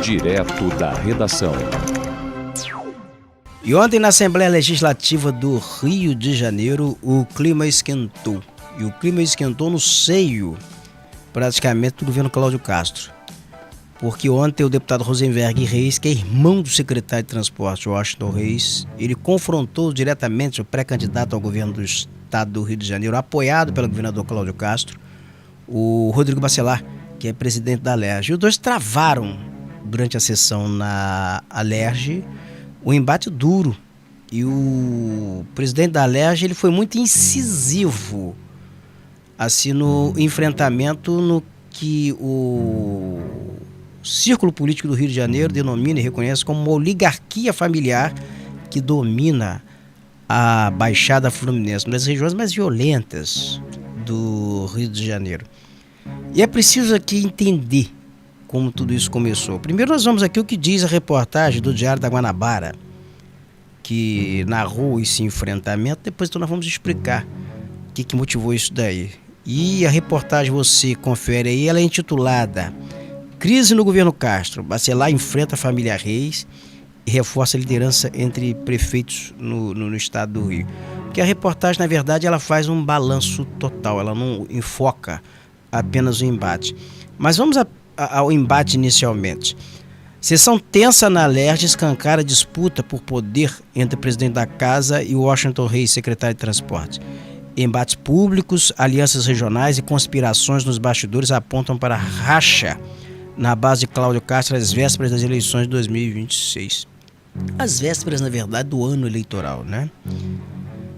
Direto da redação. E ontem na Assembleia Legislativa do Rio de Janeiro, o clima esquentou. E o clima esquentou no seio, praticamente, do governo Cláudio Castro. Porque ontem o deputado Rosenberg Reis, que é irmão do secretário de Transporte, Washington Reis, ele confrontou diretamente o pré-candidato ao governo do estado do Rio de Janeiro, apoiado pelo governador Cláudio Castro, o Rodrigo Bacelar, que é presidente da Alerj. E os dois travaram, durante a sessão na Alerj, o embate duro. E o presidente da Alerj, ele foi muito incisivo assim, no enfrentamento no que o círculo político do Rio de Janeiro denomina e reconhece como uma oligarquia familiar que domina a Baixada Fluminense, uma das regiões mais violentas do Rio de Janeiro. E é preciso aqui entender como tudo isso começou. Primeiro nós vamos aqui o que diz a reportagem do Diário da Guanabara, que narrou esse enfrentamento. Depois então nós vamos explicar o que motivou isso daí. E a reportagem você confere aí, ela é intitulada Crise no governo Castro, Bacelar enfrenta a família Reis e reforça a liderança entre prefeitos no estado do Rio. Porque a reportagem, na verdade, ela faz um balanço total, ela não enfoca apenas o embate. Mas vamos ao embate inicialmente. Sessão tensa na Alerj escancara a disputa por poder entre o presidente da casa e o Washington Reis, secretário de Transporte. Embates públicos, alianças regionais e conspirações nos bastidores apontam para racha na base de Cláudio Castro às vésperas das eleições de 2026. As vésperas, na verdade, do ano eleitoral, né?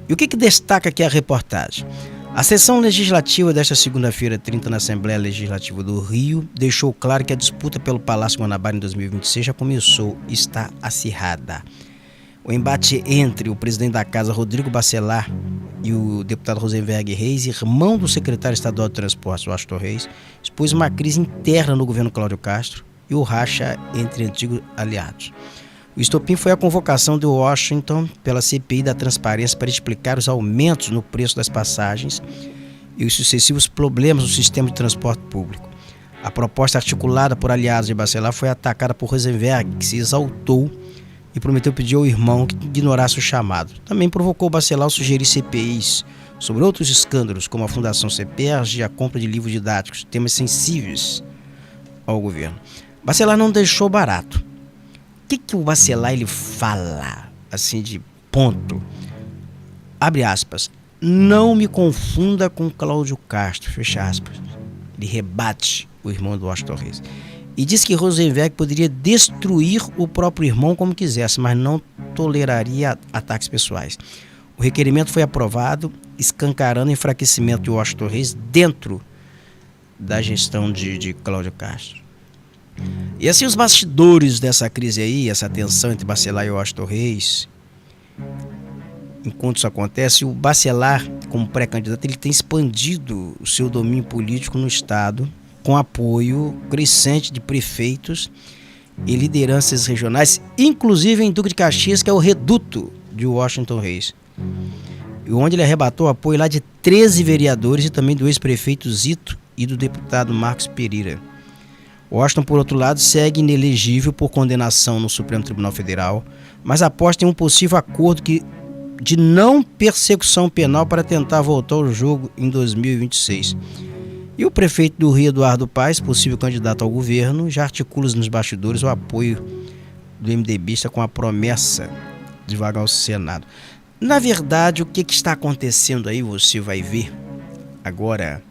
E o que destaca aqui a reportagem? A sessão legislativa desta segunda-feira, 30, na Assembleia Legislativa do Rio, deixou claro que a disputa pelo Palácio Guanabara em 2026 já começou e está acirrada. O embate entre o presidente da casa, Rodrigo Bacelar, e o deputado Rosenberg Reis, irmão do secretário estadual de Transportes, Washington Reis, expôs uma crise interna no governo Cláudio Castro e o racha entre antigos aliados. O estopim foi a convocação de Washington pela CPI da Transparência para explicar os aumentos no preço das passagens e os sucessivos problemas no sistema de transporte público. A proposta articulada por aliados de Bacelar foi atacada por Rosenberg, que se exaltou e prometeu pedir ao irmão que ignorasse o chamado. Também provocou Bacelar a sugerir CPIs sobre outros escândalos, como a Fundação CEPERJ e a compra de livros didáticos, temas sensíveis ao governo. Bacelar não deixou barato. O que o Bacelar ele fala, assim, de ponto? Abre aspas. Não me confunda com Cláudio Castro, fecha aspas. Ele rebate o irmão do Washington Reis. E diz que Rosenberg poderia destruir o próprio irmão como quisesse, mas não toleraria ataques pessoais. O requerimento foi aprovado, escancarando o enfraquecimento de Washington Reis dentro da gestão de Cláudio Castro. E assim os bastidores dessa crise aí, essa tensão entre Bacelar e Washington Reis, enquanto isso acontece, o Bacelar, como pré-candidato, ele tem expandido o seu domínio político no estado, com apoio crescente de prefeitos e lideranças regionais, inclusive em Duque de Caxias, que é o reduto de Washington Reis, onde ele arrebatou apoio lá de 13 vereadores e também do ex-prefeito Zito e do deputado Marcos Pereira. Washington, por outro lado, segue inelegível por condenação no Supremo Tribunal Federal, mas aposta em um possível acordo de não persecução penal para tentar voltar ao jogo em 2026. E o prefeito do Rio, Eduardo Paes, possível candidato ao governo, já articula nos bastidores o apoio do MDBista com a promessa de vaga ao Senado. Na verdade, o que está acontecendo aí, você vai ver agora.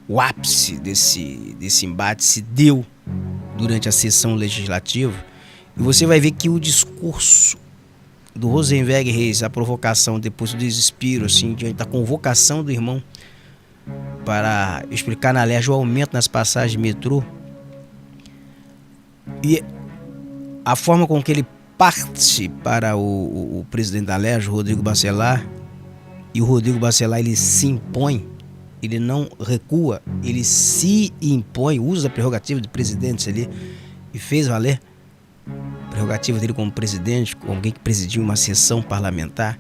O ápice desse embate se deu durante a sessão legislativa e você vai ver que o discurso do Rosenberg Reis, a provocação depois do desespero, assim, diante da convocação do irmão para explicar na Alerj o aumento nas passagens de metrô e a forma com que ele parte para o presidente da Alerj, Rodrigo Bacelar, e o Rodrigo Bacelar ele se impõe. Ele não recua, ele se impõe, usa a prerrogativa de presidente ali e fez valer a prerrogativa dele como presidente, como alguém que presidiu uma sessão parlamentar,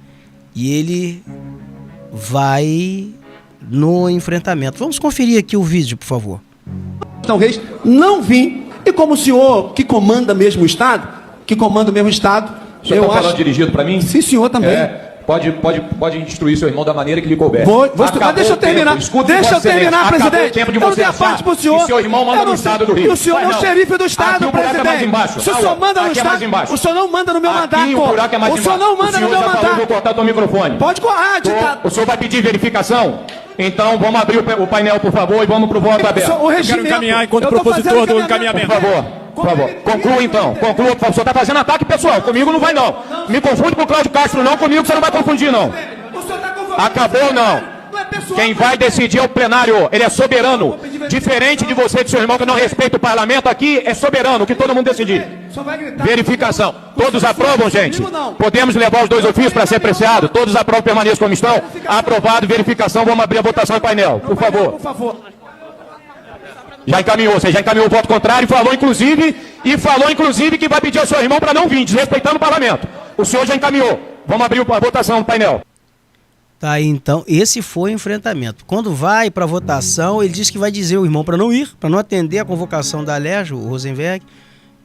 e ele vai no enfrentamento. Vamos conferir aqui o vídeo, por favor. Washington Reis não vim E como o senhor que comanda mesmo o Estado, O senhor está falando dirigido para mim? Sim, senhor também. Pode instruir seu irmão da maneira que lhe couber. Mas deixa eu terminar. Deixa eu terminar, presidente. O tempo de você achar que seu irmão manda no Estado do Rio. E o senhor é o xerife do Estado, presidente. O senhor manda no Estado. O senhor não manda no meu mandato. O buraco é mais embaixo. O senhor não manda no meu mandato. Eu vou cortar teu microfone. Pode cortar, ditado. O senhor vai pedir verificação? Então vamos abrir o painel, por favor, e vamos para o voto aberto. Eu quero encaminhar enquanto propositor do encaminhamento. Por favor. Conclua então. Conclua, por favor. O senhor está fazendo ataque pessoal. Comigo não vai, não. Me confunde com o Cláudio Castro, não. Comigo você não vai confundir, não. Acabou, não. Quem vai decidir é o plenário. Ele é soberano. Diferente de você e de seu irmão que não respeita o parlamento, aqui é soberano, que todo mundo decidir. Verificação. Todos aprovam, gente? Podemos levar os dois ofícios para ser apreciado? Todos aprovam, permaneçam como estão? Aprovado, verificação. Vamos abrir a votação em painel. Por favor. Já encaminhou, você já encaminhou o voto contrário, falou inclusive que vai pedir ao seu irmão para não vir, desrespeitando o parlamento. O senhor já encaminhou. Vamos abrir a votação no painel. Tá aí, então, esse foi o enfrentamento. Quando vai para a votação, ele diz que vai dizer ao irmão para não ir, para não atender a convocação da Alérgio, o Rosenberg,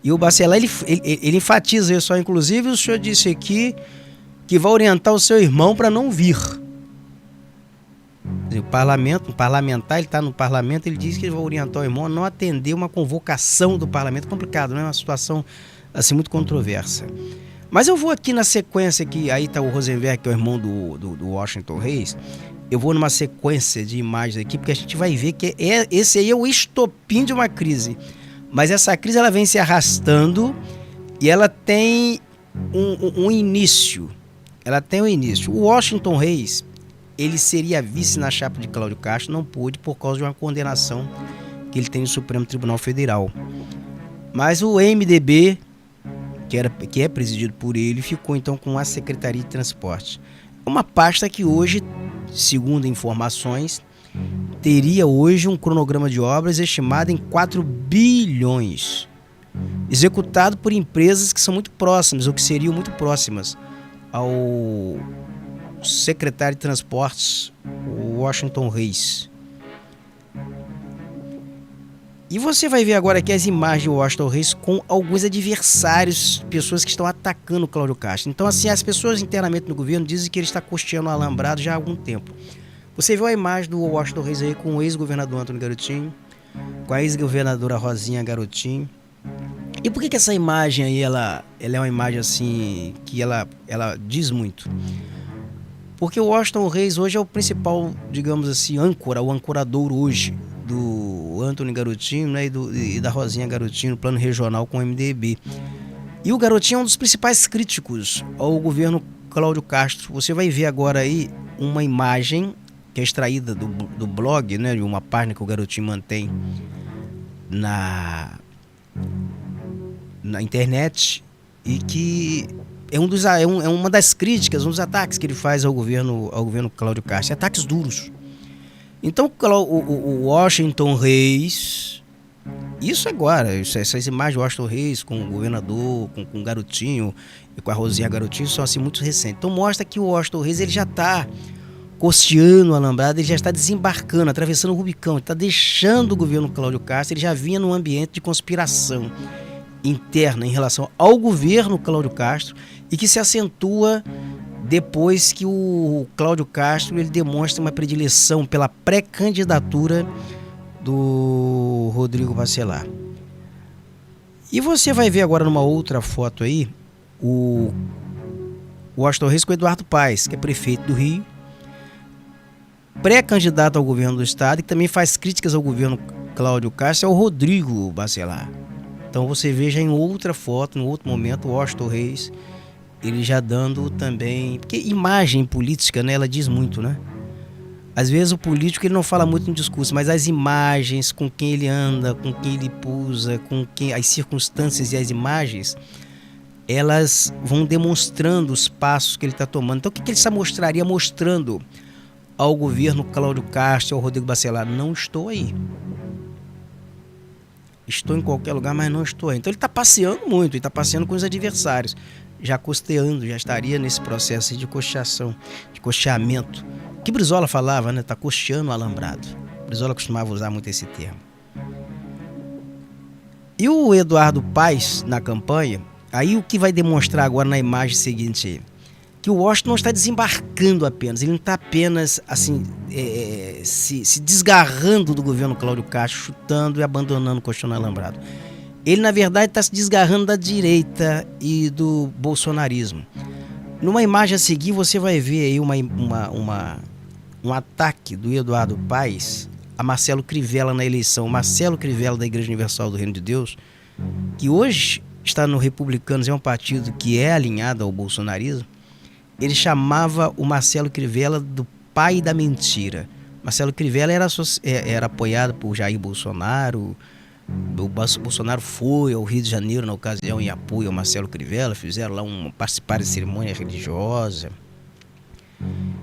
e o Bacelar, ele enfatiza isso, inclusive o senhor disse aqui que vai orientar o seu irmão para não vir. O parlamentar, ele está no parlamento, ele diz que vai orientar o irmão a não atender uma convocação do parlamento. Complicado, não é uma situação assim muito controversa. Mas eu vou aqui na sequência, que aí está o Rosenberg, que é o irmão do Washington Reis. Eu vou numa sequência de imagens aqui, porque a gente vai ver que esse aí é o estopim de uma crise. Mas essa crise ela vem se arrastando e ela tem um início. Ela tem um início. O Washington Reis, ele seria vice na chapa de Cláudio Castro, não pôde por causa de uma condenação que ele tem no Supremo Tribunal Federal. Mas o MDB, que é presidido por ele, ficou então com a Secretaria de Transporte. Uma pasta que hoje, segundo informações, teria hoje um cronograma de obras estimado em 4 bilhões, executado por empresas que são muito próximas, ou que seriam muito próximas ao secretário de Transportes, o Washington Reis. E você vai ver agora aqui as imagens do Washington Reis com alguns adversários, pessoas que estão atacando o Cláudio Castro. Então, assim, as pessoas internamente no governo dizem que ele está custeando o alambrado já há algum tempo. Você viu a imagem do Washington Reis aí com o ex-governador Antônio Garotinho, com a ex-governadora Rosinha Garotinho. E por que essa imagem aí, ela é uma imagem assim, que ela diz muito? Porque o Washington Reis hoje é o principal, digamos assim, âncora, o ancorador hoje do Antônio Garotinho, né, e da Rosinha Garotinho no plano regional com o MDB. E o Garotinho é um dos principais críticos ao governo Cláudio Castro. Você vai ver agora aí uma imagem que é extraída do blog, né, de uma página que o Garotinho mantém na internet, e que é uma das críticas, um dos ataques que ele faz ao governo Cláudio Castro, ataques duros. Então o Washington Reis, isso agora, essas imagens do Washington Reis com o governador, com o Garotinho e com a Rosinha Garotinho são assim muito recentes. Então mostra que o Washington Reis ele já está costeando o alambrado, ele já está desembarcando, atravessando o Rubicão, ele está deixando o governo Cláudio Castro, ele já vinha num ambiente de conspiração interna em relação ao governo Cláudio Castro e que se acentua depois que o Cláudio Castro ele demonstra uma predileção pela pré-candidatura do Rodrigo Bacelar. E você vai ver agora numa outra foto aí o Washington Reis com o Eduardo Paes, que é prefeito do Rio, pré-candidato ao governo do estado, e que também faz críticas ao governo Cláudio Castro, é o Rodrigo Bacelar. Então você veja em outra foto, em outro momento, o Washington Reis, ele já dando também... Porque imagem política, né, ela diz muito, né? Às vezes o político ele não fala muito no discurso, mas as imagens, com quem ele anda, com quem ele pousa, as circunstâncias e as imagens, elas vão demonstrando os passos que ele está tomando. Então o que ele mostraria mostrando ao governo Cláudio Castro, ao Rodrigo Bacelar? Não estou aí. Estou em qualquer lugar, mas não estou aí. Então ele está passeando muito, ele está passeando com os adversários, já costeando, já estaria nesse processo de costeação, de costeamento. O que Brizola falava, né? Está costeando o alambrado. Brizola costumava usar muito esse termo. E o Eduardo Paes, na campanha, aí o que vai demonstrar agora na imagem seguinte, que o Washington não está desembarcando apenas, ele não está apenas assim, se desgarrando do governo Cláudio Castro, chutando e abandonando o colchão alambrado. Ele, na verdade, está se desgarrando da direita e do bolsonarismo. Numa imagem a seguir, você vai ver aí um ataque do Eduardo Paes a Marcelo Crivella na eleição. Marcelo Crivella, da Igreja Universal do Reino de Deus, que hoje está no Republicanos, é um partido que é alinhado ao bolsonarismo. Ele chamava o Marcelo Crivella do pai da mentira. Marcelo Crivella era apoiado por Jair Bolsonaro. O Bolsonaro foi ao Rio de Janeiro na ocasião em apoio ao Marcelo Crivella, fizeram lá participar de cerimônia religiosa.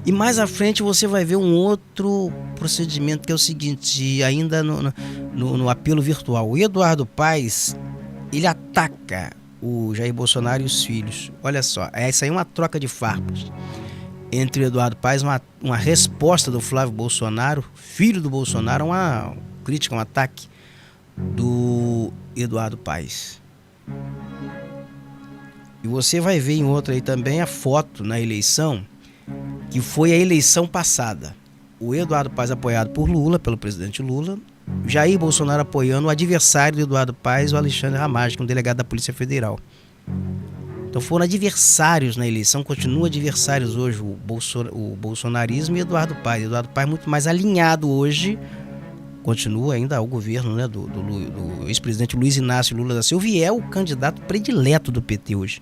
E mais à frente você vai ver um outro procedimento, que é o seguinte, ainda no apelo virtual. O Eduardo Paes, ele ataca o Jair Bolsonaro e os filhos. Olha só, essa aí é uma troca de farpas entre o Eduardo Paes, uma resposta do Flávio Bolsonaro, filho do Bolsonaro, uma crítica, um ataque do Eduardo Paes. E você vai ver em outra aí também a foto na eleição, que foi a eleição passada. O Eduardo Paes apoiado por Lula, pelo presidente Lula, Jair Bolsonaro apoiando o adversário do Eduardo Paes, o Alexandre Ramagem, que é um delegado da Polícia Federal. Então foram adversários na eleição, continuam adversários hoje o bolsonarismo e Eduardo Paes. Eduardo Paes muito mais alinhado hoje, continua ainda ao governo, né, do ex-presidente Luiz Inácio Lula da Silva, e é o candidato predileto do PT hoje.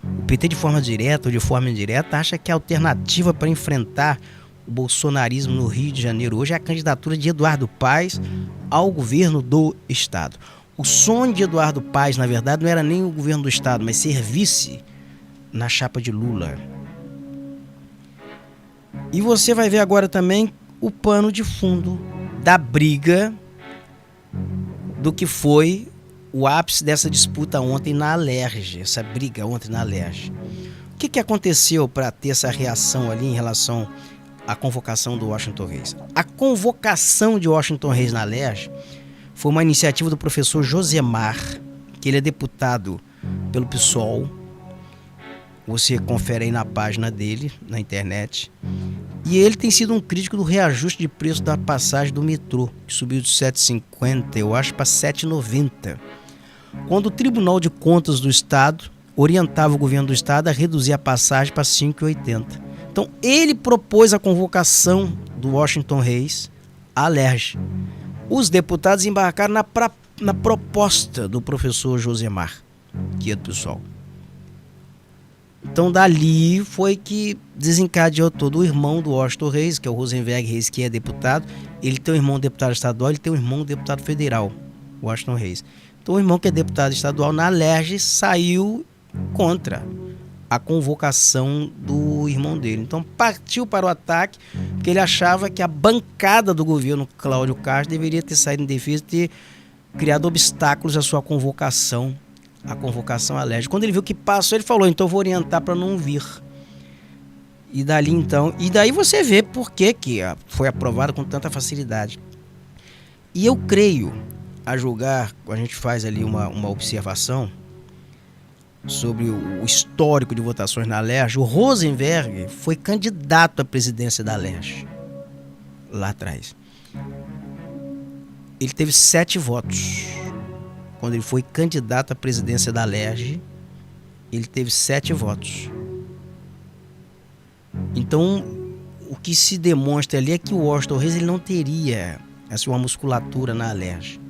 O PT, de forma direta ou de forma indireta, acha que a alternativa para enfrentar o bolsonarismo no Rio de Janeiro hoje é a candidatura de Eduardo Paes ao governo do Estado. O sonho de Eduardo Paes, na verdade, não era nem o governo do Estado, mas ser vice na chapa de Lula. E você vai ver agora também o pano de fundo da briga do que foi o ápice dessa disputa ontem na Alerj, essa briga ontem na Alerj. O que aconteceu para ter essa reação ali em relação à convocação do Washington Reis? A convocação de Washington Reis na Alerj foi uma iniciativa do professor Josemar, que ele é deputado pelo PSOL. Você confere aí na página dele, na internet. E ele tem sido um crítico do reajuste de preço da passagem do metrô, que subiu de R$ 7,50, eu acho, para R$ 7,90. Quando o Tribunal de Contas do Estado orientava o governo do Estado a reduzir a passagem para R$ 5,80. Então, ele propôs a convocação do Washington Reis à Alerj. Os deputados embarcaram na proposta do professor Josemar, que é do PSOL. Então, dali foi que desencadeou todo o irmão do Washington Reis, que é o Rosenberg Reis, que é deputado. Ele tem um irmão deputado estadual, ele tem um irmão deputado federal, Washington Reis. Então, o irmão que é deputado estadual na Alerj saiu contra a convocação do irmão dele. Então, partiu para o ataque, porque ele achava que a bancada do governo Cláudio Castro deveria ter saído em defesa e ter criado obstáculos à sua convocação, a convocação à Alerj. Quando ele viu que passou, ele falou, então eu vou orientar para não vir. E daí você vê por que foi aprovado com tanta facilidade. E eu creio, a julgar, a gente faz ali uma observação sobre o histórico de votações na Alerj, o Rosenberg foi candidato à presidência da Alerj, lá atrás. Ele teve 7 votos. Quando ele foi candidato à presidência da Alerj, ele teve 7 votos. Então, o que se demonstra ali é que o Washington Reis ele não teria assim, uma musculatura na Alerj,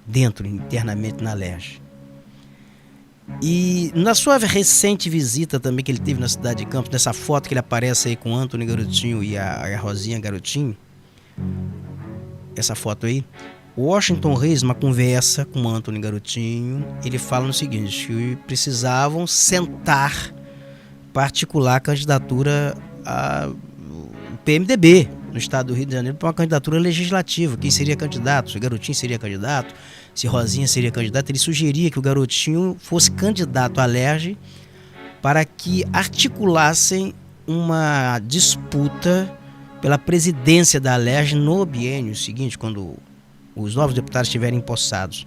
internamente na Alerj. E na sua recente visita também que ele teve na cidade de Campos, nessa foto que ele aparece aí com o Antony Garotinho e a Rosinha Garotinho, essa foto aí, o Washington Reis, numa conversa com o Antony Garotinho, ele fala no seguinte, que precisavam sentar para articular a candidatura ao PMDB no estado do Rio de Janeiro para uma candidatura legislativa. Quem seria candidato? Se o Garotinho seria candidato, se Rosinha seria candidata. Ele sugeria que o Garotinho fosse candidato à Alerj para que articulassem uma disputa pela presidência da Alerj no biênio seguinte, quando os novos deputados estiverem empossados.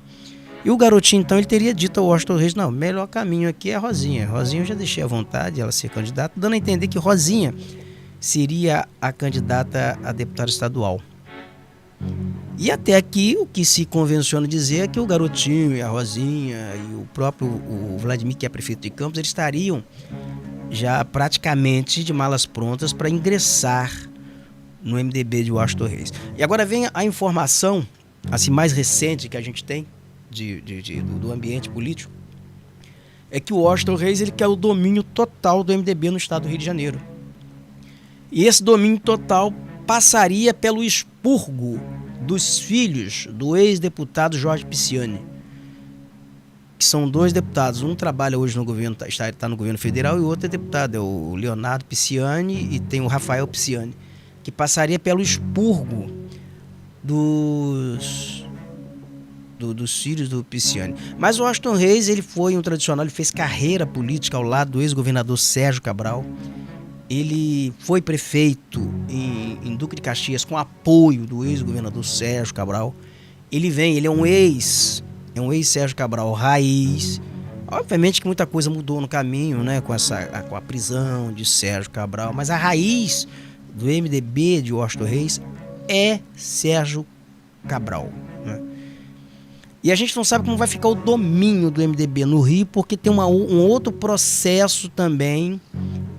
E o garotinho, então, ele teria dito ao Washington Reis, não, o melhor caminho aqui é a Rosinha. Rosinha eu já deixei à vontade ela ser candidata, dando a entender que Rosinha seria a candidata a deputada estadual. E até aqui o que se convenciona dizer é que o garotinho e a Rosinha e o próprio Vladimir, que é prefeito de Campos, eles estariam já praticamente de malas prontas para ingressar no MDB de Washington Reis. E agora vem a informação assim, mais recente que a gente tem do ambiente político, é que o Washington Reis ele quer o domínio total do MDB no estado do Rio de Janeiro. E esse domínio total passaria pelo expurgo dos filhos do ex-deputado Jorge Pisciani, que são 2 deputados. Um trabalha hoje no governo, está no governo federal, e o outro é deputado, é o Leonardo Pisciani, e tem o Rafael Pisciani, que passaria pelo expurgo dos filhos do Pisciani. Mas o Washington Reis, ele foi um tradicional, ele fez carreira política ao lado do ex-governador Sérgio Cabral. Ele foi prefeito em Duque de Caxias com apoio do ex-governador Sérgio Cabral. Ele é um ex-Sérgio Cabral raiz. Obviamente que muita coisa mudou no caminho, né, com a prisão de Sérgio Cabral, mas a raiz do MDB de Washington Reis é Sérgio Cabral, né? E a gente não sabe como vai ficar o domínio do MDB no Rio, porque tem um outro processo também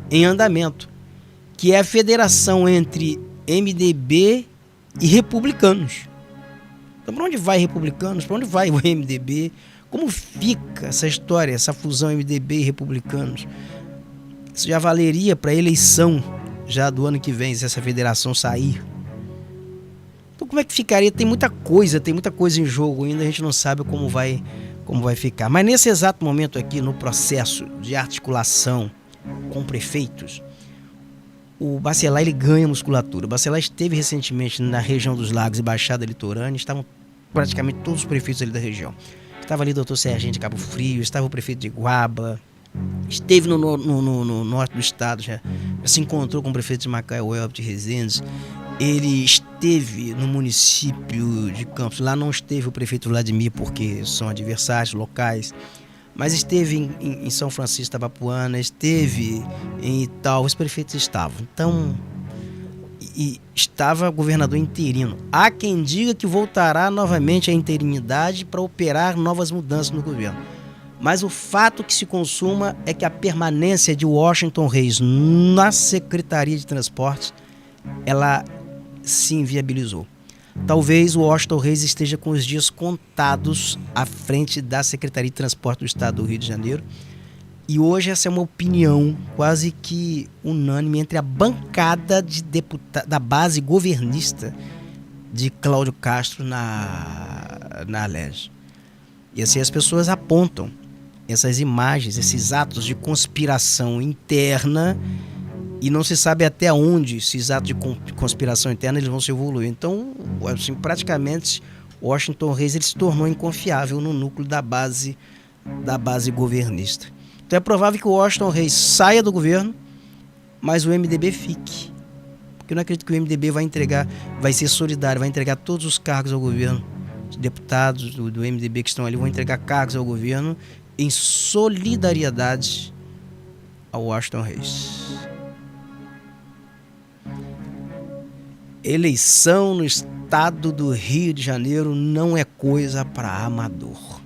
em andamento, que é a federação entre MDB e republicanos. Então, para onde vai republicanos? Para onde vai o MDB? Como fica essa história, essa fusão MDB e republicanos? Isso já valeria para a eleição já do ano que vem, se essa federação sair. Então, como é que ficaria? Tem muita coisa em jogo ainda, a gente não sabe como vai ficar. Mas nesse exato momento aqui, no processo de articulação com prefeitos, o Bacelar ele ganha musculatura. O Bacelar esteve recentemente na região dos Lagos e Baixada Litorânea, estavam praticamente todos os prefeitos ali da região. Estava ali o doutor Serginho de Cabo Frio, estava o prefeito de Guaba, esteve no norte do estado, já se encontrou com o prefeito de Macaé, o Elbio de Rezendes. Ele esteve no município de Campos, lá não esteve o prefeito Vladimir porque são adversários locais, mas esteve em São Francisco da Bapuana, esteve em Itaú, os prefeitos estavam. Então, e estava governador interino. Há quem diga que voltará novamente à interinidade para operar novas mudanças no governo. Mas o fato que se consuma é que a permanência de Washington Reis na Secretaria de Transportes, ela se inviabilizou. Talvez o Washington Reis esteja com os dias contados à frente da Secretaria de Transporte do Estado do Rio de Janeiro. E hoje essa é uma opinião quase que unânime entre a bancada de da base governista de Cláudio Castro na Alerj. E assim as pessoas apontam essas imagens, esses atos de conspiração interna, e não se sabe até onde esses atos de conspiração interna eles vão se evoluir. Então, assim, praticamente, Washington Reis ele se tornou inconfiável no núcleo da base governista. Então é provável que o Washington Reis saia do governo, mas o MDB fique. Porque eu não acredito que o MDB vai ser solidário, vai entregar todos os cargos ao governo. Os deputados do MDB que estão ali vão entregar cargos ao governo em solidariedade ao Washington Reis. Eleição no estado do Rio de Janeiro não é coisa para amador.